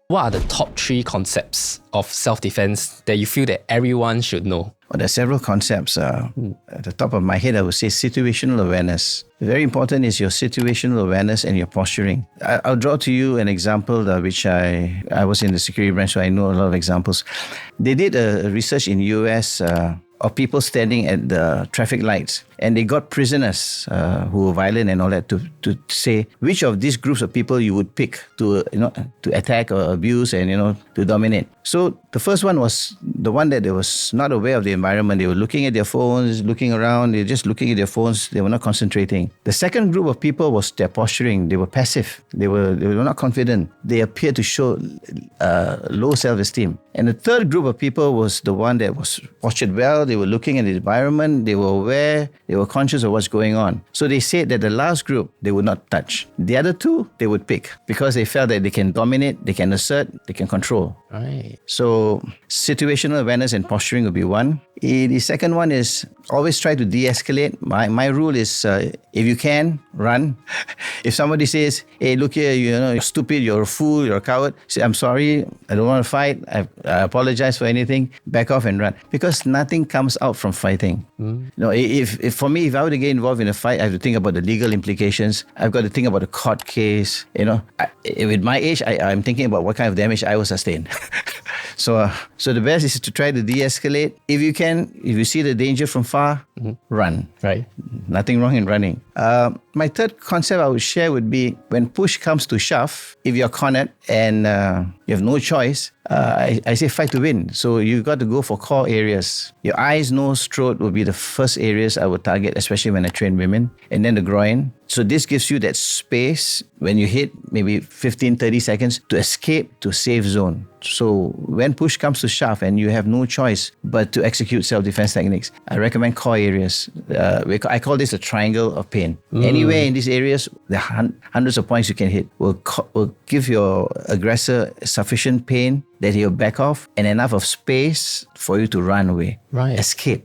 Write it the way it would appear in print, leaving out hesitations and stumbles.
What are the top 3 concepts of self-defense that you feel that everyone should know? Well, there are several concepts. At the top of my head, I would say situational awareness. Very important is your situational awareness and your posturing. I'll draw to you an example which I was in the security branch, so I know a lot of examples. They did a research in US of people standing at the traffic lights, and they got prisoners who were violent and all that to say which of these groups of people you would pick to attack or abuse and to dominate. So the first one was the one that they was not aware of the environment. They were looking at their phones, looking around. They're just looking at their phones. They were not concentrating. The second group of people was their posturing. They were passive. They were not confident. They appeared to show low self-esteem. And the third group of people was the one that was postured well. They were looking at the environment. They were aware. They were conscious of what's going on. So they said that the last group, they would not touch. The other two, they would pick because they felt that they can dominate, they can assert, they can control. Right. So situational awareness and posturing would be one. The second one is always try to de-escalate. My rule is if you can, run. If somebody says, hey, look here, you're stupid, you're a fool, you're a coward, say, I'm sorry, I don't want to fight, I apologize for anything, back off and run. Because nothing comes out from fighting. If for me, if I were to get involved in a fight, I have to think about the legal implications. I've got to think about the court case. With my age, I'm thinking about what kind of damage I will sustain. So the best is to try to de-escalate. If you can, if you see the danger from far, run. Right. Nothing wrong in running. My third concept I would share would be when push comes to shove, if you're cornered and you have no choice, I say fight to win. So you've got to go for core areas. Your eyes, nose, throat would be the first areas I would target, especially when I train women. And then the groin. So this gives you that space when you hit maybe 15, 30 seconds to escape to safe zone. So when push comes to shove and you have no choice but to execute self-defense techniques, I recommend core areas. I call this a triangle of pain. Anywhere in these areas, the hundreds of points you can hit will give your aggressor sufficient pain that he'll back off and enough of space for you to run away. Right. Escape.